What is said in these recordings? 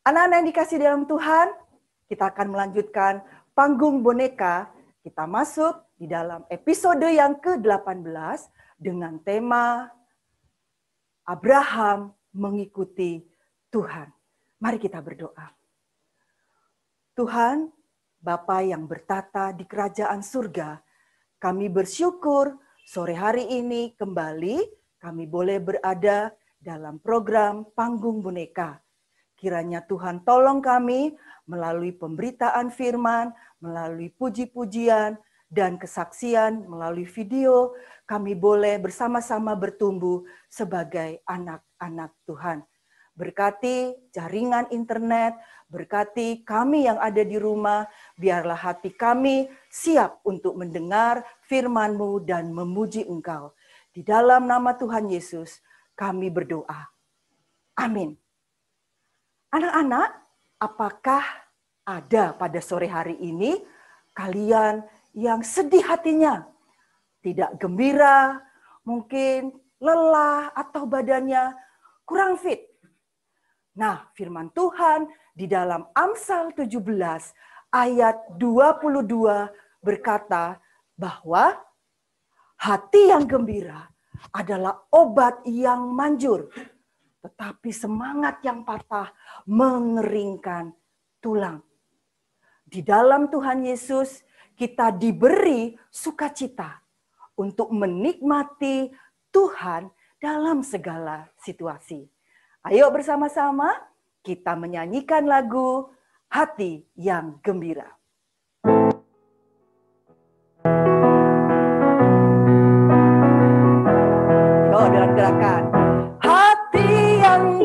Anak-anak yang dikasih dalam Tuhan, kita akan melanjutkan panggung boneka. Kita masuk di dalam episode yang ke-18 dengan tema Abraham mengikuti Tuhan. Mari kita berdoa. Tuhan, Bapa yang bertata di kerajaan surga, kami bersyukur sore hari ini kembali kami boleh berada dalam program Panggung Boneka. Kiranya Tuhan tolong kami melalui pemberitaan firman, melalui puji-pujian, dan kesaksian melalui video, kami boleh bersama-sama bertumbuh sebagai anak-anak Tuhan. Berkati jaringan internet, berkati kami yang ada di rumah, biarlah hati kami siap untuk mendengar firman-Mu dan memuji Engkau. Di dalam nama Tuhan Yesus, kami berdoa. Amin. Anak-anak, apakah ada pada sore hari ini kalian yang sedih hatinya? Tidak gembira, mungkin lelah atau badannya kurang fit. Nah, firman Tuhan di dalam Amsal 17 ayat 22 berkata bahwa hati yang gembira adalah obat yang manjur, tetapi semangat yang patah mengeringkan tulang. Di dalam Tuhan Yesus kita diberi sukacita untuk menikmati Tuhan dalam segala situasi. Ayo bersama-sama kita menyanyikan lagu Hati yang Gembira. Yo, dengan gerakan. Hati yang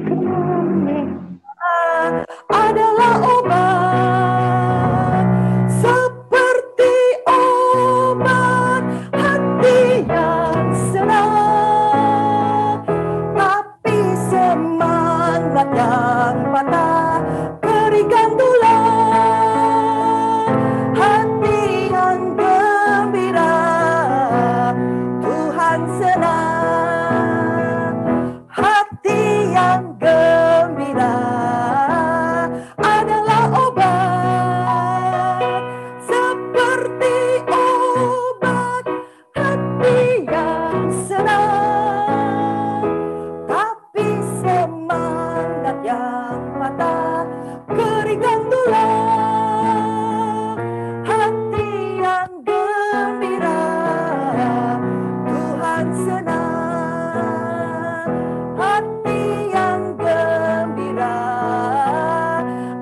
gembira adalah obat, seperti obat hati yang senang, tapi semangat yang patah keringkan tulang. Hati yang gembira, Tuhan senang. Hati yang gembira adalah obat, seperti obat hati yang senang, tapi semangat yang patah keringkan tulang. Hati yang gembira, Tuhan senang. Hati yang gembira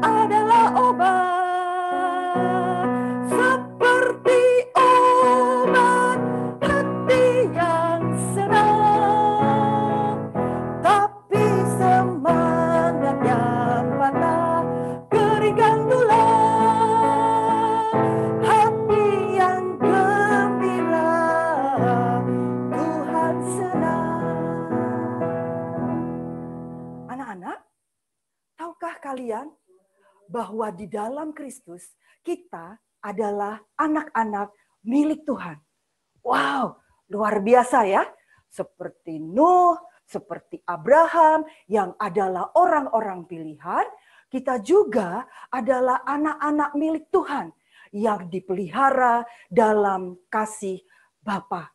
adalah obat, seperti obat hati yang senang, tapi semangat yang patah keringkan tulang. Hati yang gembira, Tuhan senang. Anak-anak, tahukah kalian bahwa di dalam Kristus kita adalah anak-anak milik Tuhan? Wow, luar biasa ya. Seperti Nuh, seperti Abraham yang adalah orang-orang pilihan, kita juga adalah anak-anak milik Tuhan yang dipelihara dalam kasih Bapa.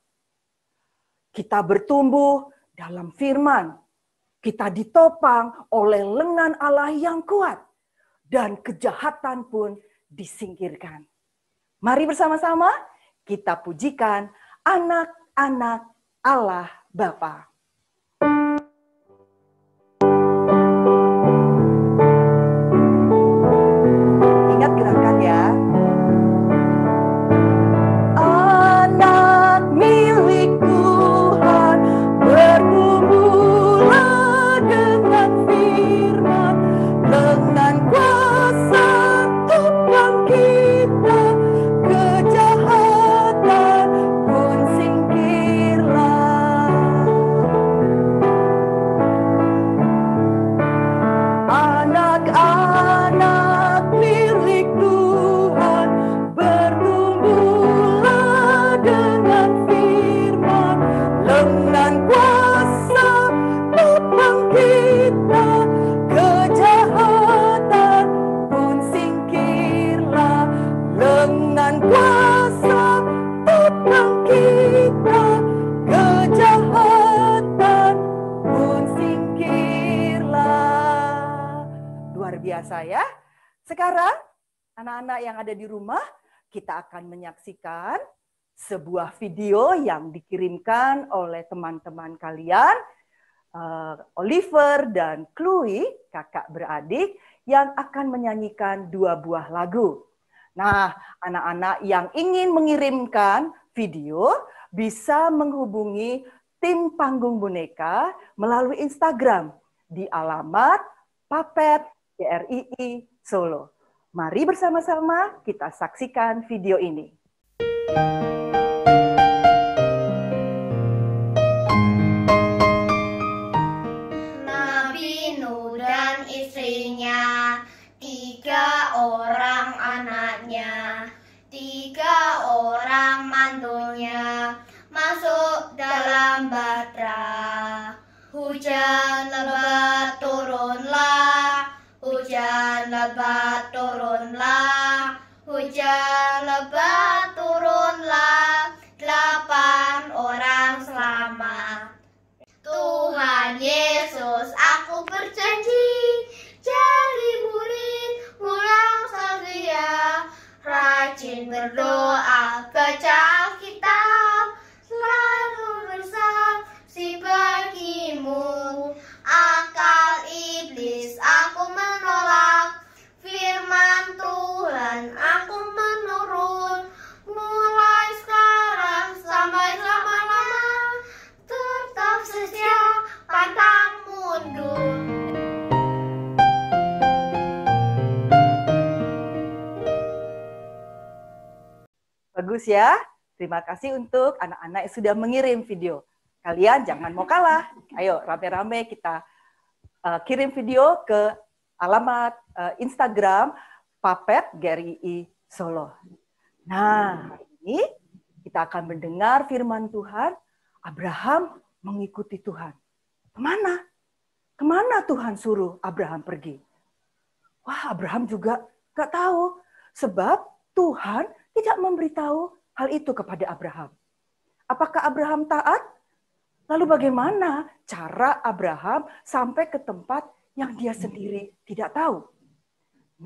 Kita bertumbuh dalam firman. Kita ditopang oleh lengan Allah yang kuat. Dan kejahatan pun disingkirkan. Mari bersama-sama kita pujikan anak-anak Allah Bapa. Ingat gerakan ya. Anak milik Tuhan, bertumbuhlah dengan firman, dengan kuasa topang kita, kejahatan pun singkirlah. Sekarang, anak-anak yang ada di rumah, kita akan menyaksikan sebuah video yang dikirimkan oleh teman-teman kalian, Oliver dan Chloe, kakak beradik, yang akan menyanyikan 2 buah lagu. Nah, anak-anak yang ingin mengirimkan video bisa menghubungi tim Panggung Boneka melalui Instagram di alamat Puppet GRII Solo. Mari bersama-sama kita saksikan video ini. Nabi Nuh dan istrinya, 3 orang anaknya, 3 orang mantunya, masuk dalam batra. Hujan lebat turunlah, hujan lebat turunlah, hujan lebat turunlah, 8 orang selamat. Tuhan Yesus, aku berjanji jadi murid-Mu yang setia, rajin berdoa, baca Alkitab, selalu bersaksi bagimu. Akal iblis aku menolak, firman Tuhan aku menurut, mulai sekarang sampai lama-lama, tetap setia pantang mundur. Bagus ya. Terima kasih untuk anak-anak yang sudah mengirim video. Kalian jangan mau kalah. Ayo rame-rame kita kirim video ke alamat Instagram Puppet GRII Solo. Nah, ini kita akan mendengar firman Tuhan. Abraham mengikuti Tuhan. Kemana? Kemana Tuhan suruh Abraham pergi? Wah, Abraham juga gak tahu. Sebab Tuhan tidak memberitahu hal itu kepada Abraham. Apakah Abraham taat? Lalu bagaimana cara Abraham sampai ke tempat yang dia sendiri tidak tahu?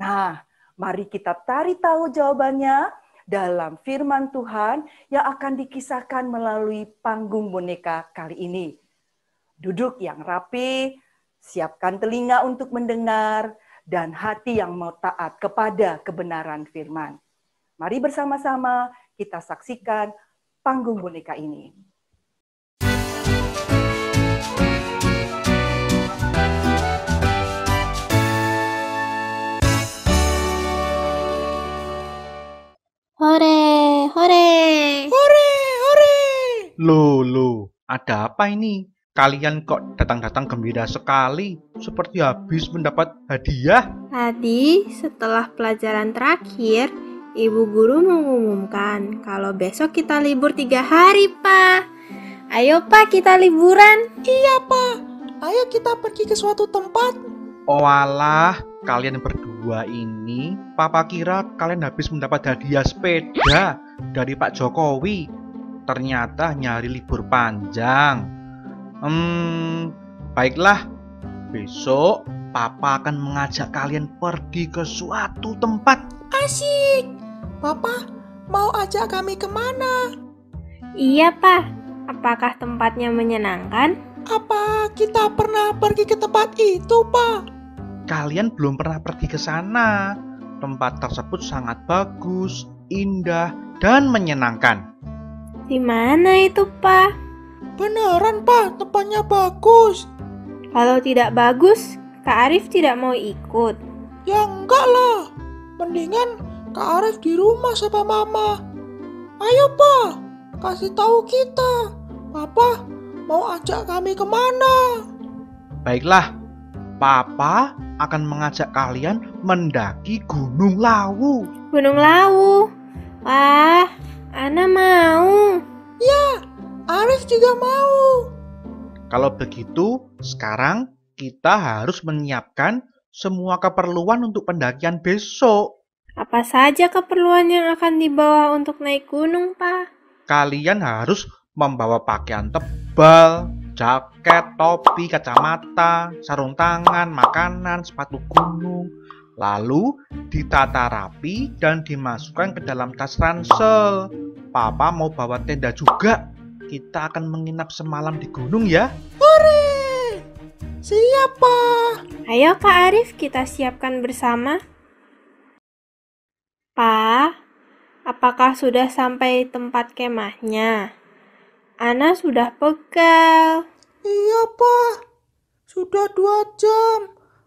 Nah, mari kita cari tahu jawabannya dalam firman Tuhan yang akan dikisahkan melalui Panggung Boneka kali ini. Duduk yang rapi, siapkan telinga untuk mendengar, dan hati yang mau taat kepada kebenaran firman. Mari bersama-sama kita saksikan Panggung Boneka ini. Hore, hore. Hore, hore. Loh, ada apa ini? Kalian kok datang-datang gembira sekali, seperti habis mendapat hadiah. Tadi, setelah pelajaran terakhir, Ibu Guru mengumumkan kalau besok kita libur 3 hari, Pak. Ayo, Pak, kita liburan. Iya, Pak. Ayo kita pergi ke suatu tempat. Oh alah, kalian berdua ini, Papa kira kalian habis mendapat hadiah sepeda dari Pak Jokowi. Ternyata nyari libur panjang. Baiklah, besok Papa akan mengajak kalian pergi ke suatu tempat. Asyik. Papa mau ajak kami kemana? Iya, Pak. Apakah tempatnya menyenangkan? Apa kita pernah pergi ke tempat itu, Pak? Kalian belum pernah pergi ke sana. Tempat tersebut sangat bagus, indah, dan menyenangkan. Di mana itu, Pak? Beneran, Pak, tempatnya bagus. Kalau tidak bagus, Kak Arif tidak mau ikut. Ya enggak lah. Mendingan Kak Arif di rumah sama Mama. Ayo, Pak, kasih tahu kita. Papa mau ajak kami kemana? Baiklah, Papa akan mengajak kalian mendaki Gunung Lawu. Gunung Lawu. Wah, Ana mau. Ya, Arif juga mau. Kalau begitu, sekarang kita harus menyiapkan semua keperluan untuk pendakian besok. Apa saja keperluan yang akan dibawa untuk naik gunung, Pak? Kalian harus membawa pakaian tebal, jaket, topi, kacamata, sarung tangan, makanan, sepatu gunung, Lalu ditata rapi dan dimasukkan ke dalam tas ransel. Papa mau bawa tenda juga. Kita akan menginap semalam di gunung ya. Hore! Siap, Pak. Ayo Pak Arif, kita siapkan bersama. Pak, apakah sudah sampai tempat kemahnya? Ana sudah pegal. Iya, Pak. Sudah 2 jam.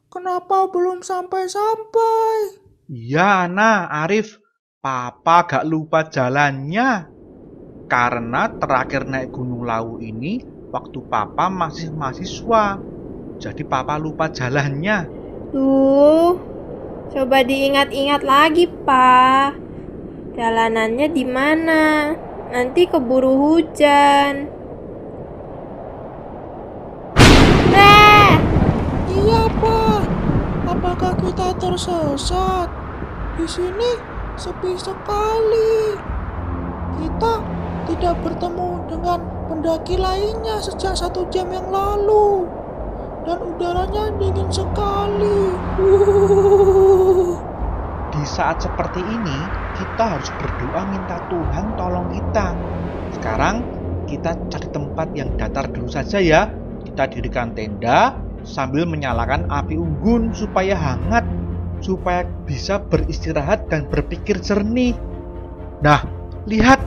Kenapa belum sampai-sampai? Iya, Ana, Arif. Papa gak lupa jalannya. Karena terakhir naik Gunung Lawu ini waktu Papa masih mahasiswa. Jadi Papa lupa jalannya. Duh, coba diingat-ingat lagi, Pak. Jalanannya di mana? Nanti keburu hujan. Iya, Pak. Apakah kita tersesat? Di sini sepi sekali. Kita tidak bertemu dengan pendaki lainnya sejak 1 jam yang lalu. Dan udaranya dingin sekali. Di saat seperti ini, kita harus berdoa minta Tuhan tolong kita. Sekarang kita cari tempat yang datar dulu saja ya. Kita dirikan tenda sambil menyalakan api unggun supaya hangat, supaya bisa beristirahat dan berpikir jernih. Nah, lihat,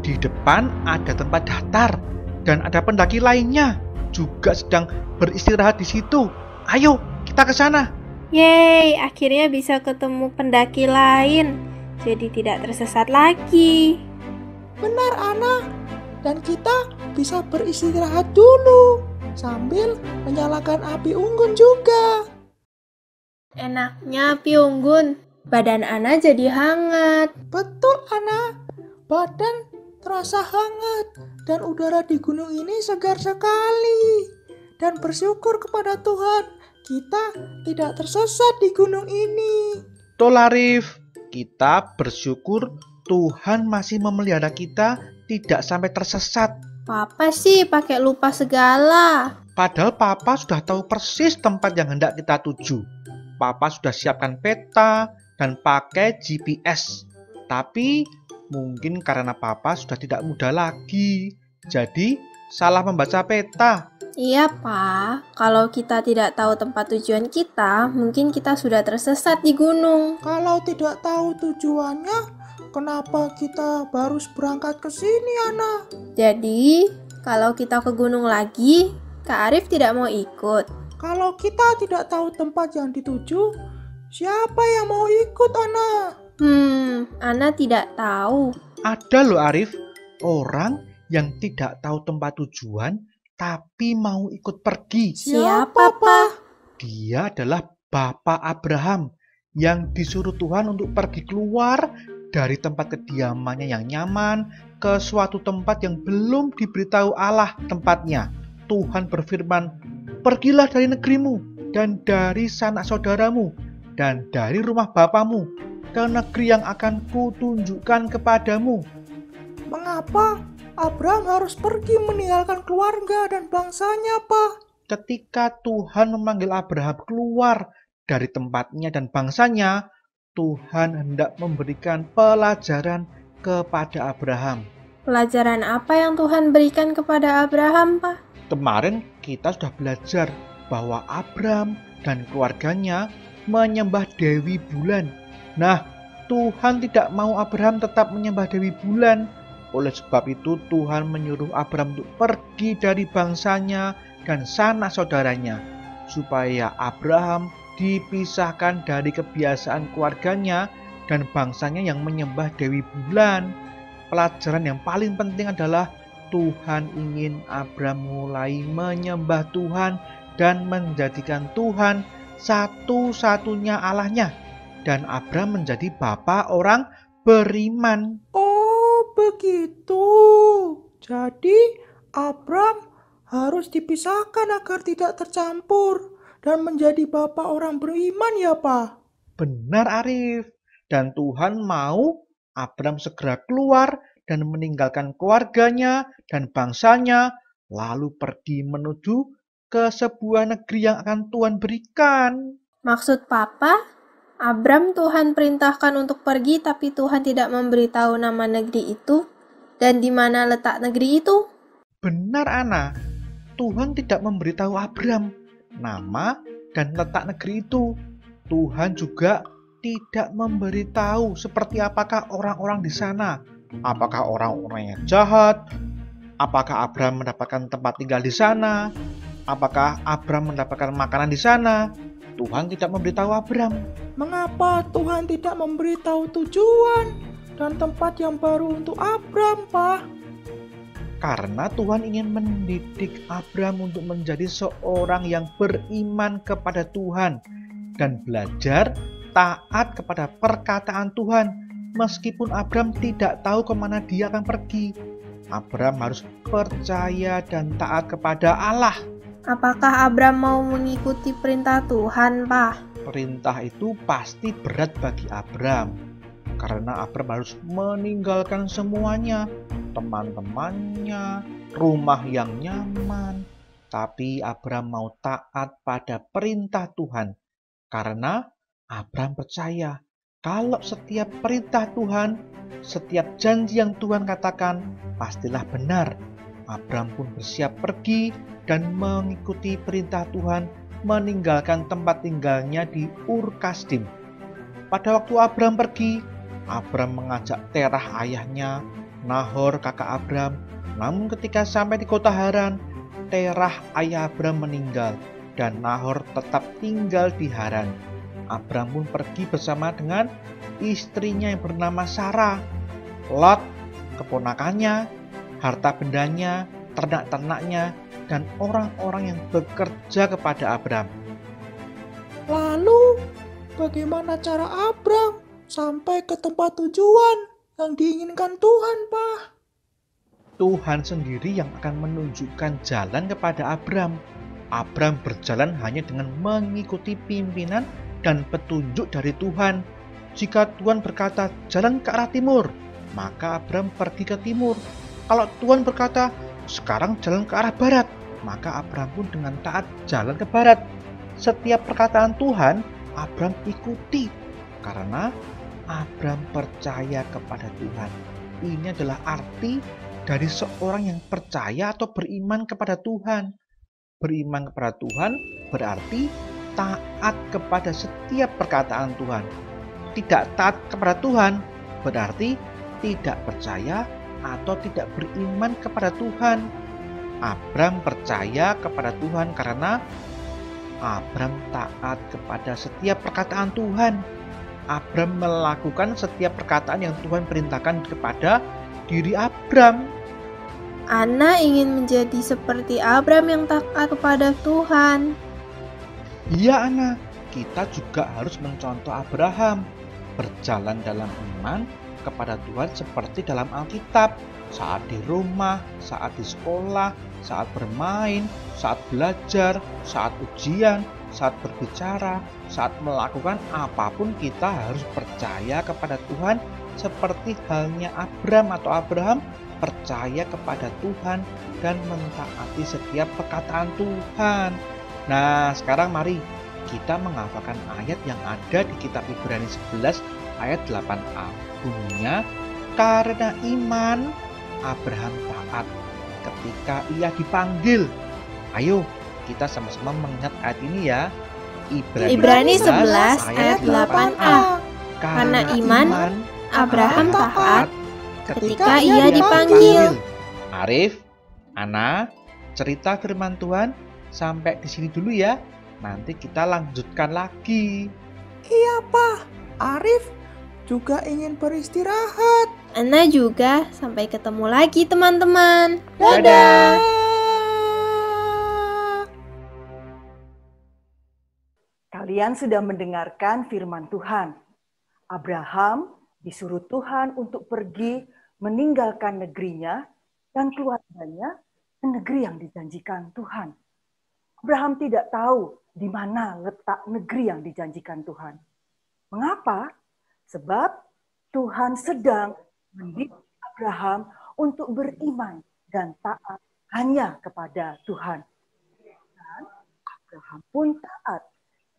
di depan ada tempat datar dan ada pendaki lainnya juga sedang beristirahat di situ. Ayo, kita ke sana. Yeay, akhirnya bisa ketemu pendaki lain. Jadi tidak tersesat lagi. Benar, Ana. Dan kita bisa beristirahat dulu sambil menyalakan api unggun juga. Enaknya api unggun. Badan Ana jadi hangat. Betul, Ana. Badan terasa hangat dan udara di gunung ini segar sekali. Dan bersyukur kepada Tuhan, kita tidak tersesat di gunung ini. Betul, Arif. Kita bersyukur Tuhan masih memelihara kita tidak sampai tersesat. Papa sih pakai lupa segala. Padahal Papa sudah tahu persis tempat yang hendak kita tuju. Papa sudah siapkan peta dan pakai GPS. Tapi mungkin karena Papa sudah tidak muda lagi, jadi salah membaca peta. Iya, Pak. Kalau kita tidak tahu tempat tujuan kita, mungkin kita sudah tersesat di gunung. Kalau tidak tahu tujuannya, kenapa kita baru berangkat ke sini, Ana? Jadi, kalau kita ke gunung lagi, Kak Arif tidak mau ikut. Kalau kita tidak tahu tempat yang dituju, siapa yang mau ikut, Ana? Ana tidak tahu. Ada loh, Arif, orang yang tidak tahu tempat tujuan tapi mau ikut pergi. Siapa, Pak? Dia adalah Bapak Abraham yang disuruh Tuhan untuk pergi keluar dari tempat kediamannya yang nyaman ke suatu tempat yang belum diberitahu Allah tempatnya. Tuhan berfirman, "Pergilah dari negerimu dan dari sanak saudaramu dan dari rumah bapamu ke negeri yang akan kutunjukkan kepadamu." Mengapa Abraham harus pergi meninggalkan keluarga dan bangsanya, Pak? Ketika Tuhan memanggil Abraham keluar dari tempatnya dan bangsanya, Tuhan hendak memberikan pelajaran kepada Abraham. Pelajaran apa yang Tuhan berikan kepada Abraham, Pak? Kemarin kita sudah belajar bahwa Abraham dan keluarganya menyembah Dewi Bulan. Nah, Tuhan tidak mau Abraham tetap menyembah Dewi Bulan. Oleh sebab itu Tuhan menyuruh Abraham untuk pergi dari bangsanya dan sanak saudaranya, supaya Abraham dipisahkan dari kebiasaan keluarganya dan bangsanya yang menyembah Dewi Bulan. Pelajaran yang paling penting adalah Tuhan ingin Abraham mulai menyembah Tuhan dan menjadikan Tuhan satu-satunya Allahnya. Dan Abraham menjadi bapa orang beriman. Oh, begitu. Jadi, Abraham harus dipisahkan agar tidak tercampur dan menjadi bapak orang beriman ya, Pak? Benar, Arif. Dan Tuhan mau Abraham segera keluar dan meninggalkan keluarganya dan bangsanya, lalu pergi menuju ke sebuah negeri yang akan Tuhan berikan. Maksud Papa, Abram Tuhan perintahkan untuk pergi, tapi Tuhan tidak memberitahu nama negeri itu dan di mana letak negeri itu. Benar, Ana. Tuhan tidak memberitahu Abram nama dan letak negeri itu. Tuhan juga tidak memberitahu seperti apakah orang-orang di sana. Apakah orang-orang yang jahat? Apakah Abram mendapatkan tempat tinggal di sana? Apakah Abram mendapatkan makanan di sana? Tuhan tidak memberitahu Abram. Mengapa Tuhan tidak memberitahu tujuan dan tempat yang baru untuk Abram, Pak? Karena Tuhan ingin mendidik Abram untuk menjadi seorang yang beriman kepada Tuhan dan belajar taat kepada perkataan Tuhan. Meskipun Abram tidak tahu kemana dia akan pergi, Abram harus percaya dan taat kepada Allah. Apakah Abram mau mengikuti perintah Tuhan, Pak? Perintah itu pasti berat bagi Abram, karena Abram harus meninggalkan semuanya, teman-temannya, rumah yang nyaman. Tapi Abram mau taat pada perintah Tuhan, karena Abram percaya kalau setiap perintah Tuhan, setiap janji yang Tuhan katakan, pastilah benar. Abram pun bersiap pergi dan mengikuti perintah Tuhan, meninggalkan tempat tinggalnya di Ur Kasdim. Pada waktu Abram pergi, Abram mengajak Terah ayahnya, Nahor kakak Abram. Namun ketika sampai di kota Haran, Terah ayah Abram meninggal dan Nahor tetap tinggal di Haran. Abram pun pergi bersama dengan istrinya yang bernama Sarah, Lot, keponakannya, harta bendanya, ternak-ternaknya, dan orang-orang yang bekerja kepada Abram. Lalu, bagaimana cara Abram sampai ke tempat tujuan yang diinginkan Tuhan, Pak? Tuhan sendiri yang akan menunjukkan jalan kepada Abram. Abram berjalan hanya dengan mengikuti pimpinan dan petunjuk dari Tuhan. Jika Tuhan berkata jalan ke arah timur, maka Abram pergi ke timur. Kalau Tuhan berkata sekarang jalan ke arah barat, maka Abram pun dengan taat jalan ke barat. Setiap perkataan Tuhan, Abram ikuti karena Abram percaya kepada Tuhan. Ini adalah arti dari seorang yang percaya atau beriman kepada Tuhan. Beriman kepada Tuhan berarti taat kepada setiap perkataan Tuhan. Tidak taat kepada Tuhan berarti tidak percaya atau tidak beriman kepada Tuhan. Abram percaya kepada Tuhan karena Abram taat kepada setiap perkataan Tuhan. Abram melakukan setiap perkataan yang Tuhan perintahkan kepada diri Abram. Ana ingin menjadi seperti Abram yang taat kepada Tuhan. Iya, Ana, kita juga harus mencontoh Abraham, berjalan dalam iman kepada Tuhan seperti dalam Alkitab, saat di rumah, saat di sekolah, saat bermain, saat belajar, saat ujian, saat berbicara, saat melakukan apapun kita harus percaya kepada Tuhan seperti halnya Abram atau Abraham percaya kepada Tuhan dan mentaati setiap perkataan Tuhan. Nah, sekarang mari kita menghafalkan ayat yang ada di kitab Ibrani 11 ayat 8a. Bunyinya, karena iman Abraham taat ketika ia dipanggil. Ayo, kita sama-sama mengingat ayat ini ya. Ibrani 11 ayat 8a. Karena iman Abraham taat ketika ia dipanggil. Arif, Ana, cerita firman Tuhan sampai di sini dulu ya. Nanti kita lanjutkan lagi. Iya, Pak. Arif juga ingin beristirahat. Ana juga. Sampai ketemu lagi teman-teman. Dadah. Kalian sudah mendengarkan firman Tuhan. Abraham disuruh Tuhan untuk pergi meninggalkan negerinya dan keluarganya ke negeri yang dijanjikan Tuhan. Abraham tidak tahu di mana letak negeri yang dijanjikan Tuhan. Mengapa? Sebab Tuhan sedang mendidik Abraham untuk beriman dan taat hanya kepada Tuhan. Dan Abraham pun taat.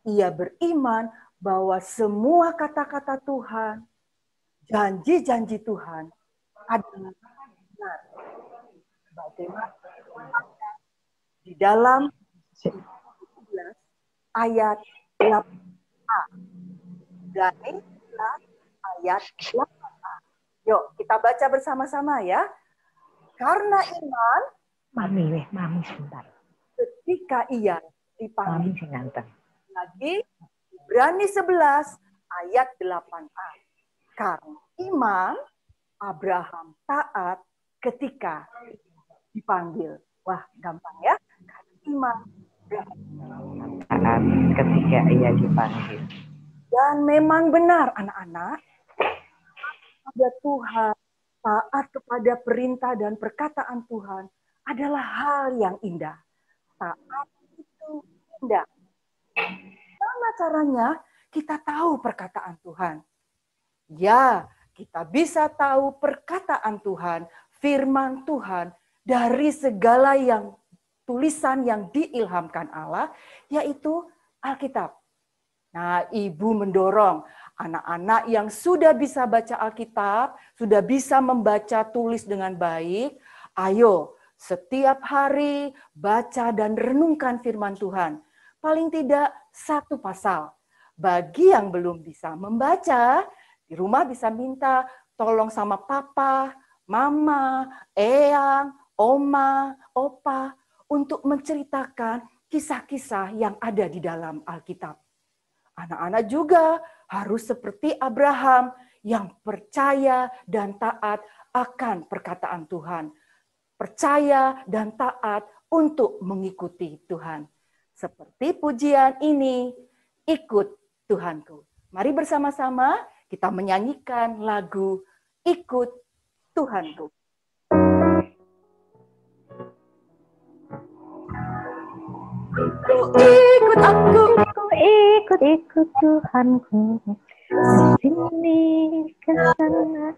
Ia beriman bahwa semua kata-kata Tuhan, janji-janji Tuhan adalah benar. Bagaimana di dalam 11 ayat 8a. Dari 11 ayat 8a. Yuk, kita baca bersama-sama ya. Karena iman, Mami sebentar. ketika ia dipanggil. Mami nganter. Lagi, Ibrani 11 ayat 8a. Karena iman, Abraham taat ketika dipanggil. Wah, gampang ya. Karena iman, Taat ketika ia dipanggil. dan memang benar anak-anak, pada Tuhan, taat kepada perintah dan perkataan Tuhan adalah hal yang indah. Taat itu indah. Bagaimana caranya kita tahu perkataan Tuhan? Ya, kita bisa tahu perkataan Tuhan, firman Tuhan dari segala yang tulisan yang diilhamkan Allah, yaitu Alkitab. Nah, Ibu mendorong anak-anak yang sudah bisa baca Alkitab, sudah bisa membaca tulis dengan baik, ayo setiap hari baca dan renungkan firman Tuhan. Paling tidak satu pasal. Bagi yang belum bisa membaca, di rumah bisa minta tolong sama papa, mama, eyang, oma, opa, untuk menceritakan kisah-kisah yang ada di dalam Alkitab. Anak-anak juga harus seperti Abraham yang percaya dan taat akan perkataan Tuhan. Percaya dan taat untuk mengikuti Tuhan. Seperti pujian ini, ikut Tuhanku. Mari bersama-sama kita menyanyikan lagu Ikut Tuhanku. Ikut aku, ikut Tuhanku, sini ke sana,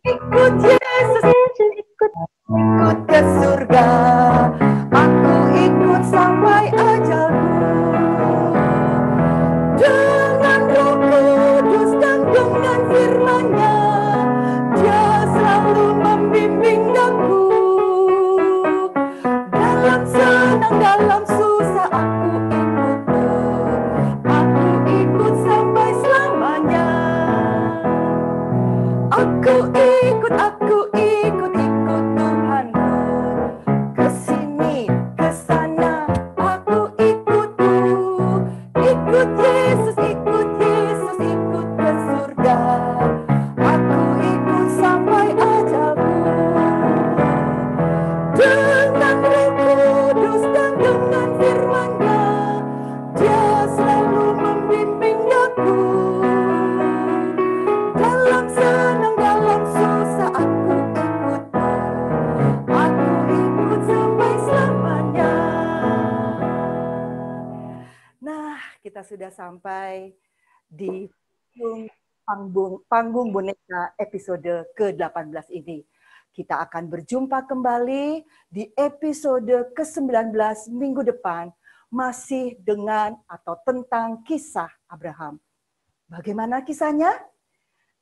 ikut Yesus, ikut ke surga. Aku ikut sampai ajalku. Dengan Roh Kudus dan dengan firman-Nya, Dia selalu membimbing aku. Dalam senang, dalam susah, aku ikut sampai selamanya. Aku ikut Tuhanku. Ke sini, ke sana, aku ikut Yesus, ikut ke surga. Aku ikut sampai ajalku. Dengan Roh Kudus dan dengan firman-Nya, Dia selalu membimbing aku. Dalam senang, dalam susah, aku ikut sampai selamanya. Nah, kita sudah sampai di panggung boneka episode ke-18 ini. Kita akan berjumpa kembali di episode ke-19 minggu depan, masih dengan atau tentang kisah Abraham. Bagaimana kisahnya?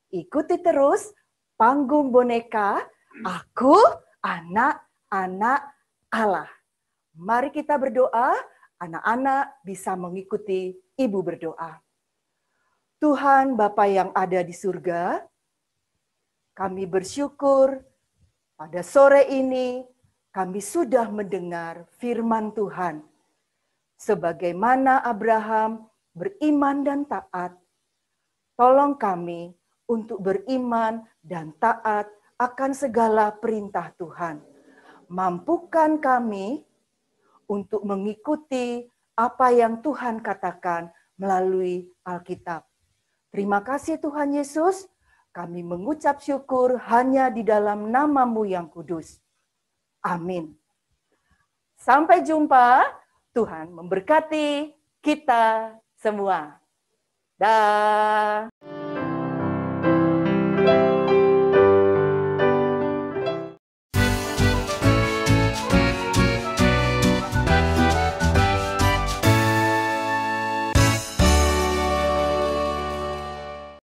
Ikuti terus panggung boneka, aku anak-anak Allah. Mari kita berdoa, anak-anak bisa mengikuti ibu berdoa. Tuhan Bapa yang ada di surga, kami bersyukur pada sore ini kami sudah mendengar firman Tuhan. Sebagaimana Abraham beriman dan taat, tolong kami untuk beriman dan taat akan segala perintah Tuhan. Mampukan kami untuk mengikuti apa yang Tuhan katakan melalui Alkitab. Terima kasih Tuhan Yesus, kami mengucap syukur hanya di dalam nama-Mu yang kudus. Amin. Sampai jumpa, Tuhan memberkati kita semua. Dah.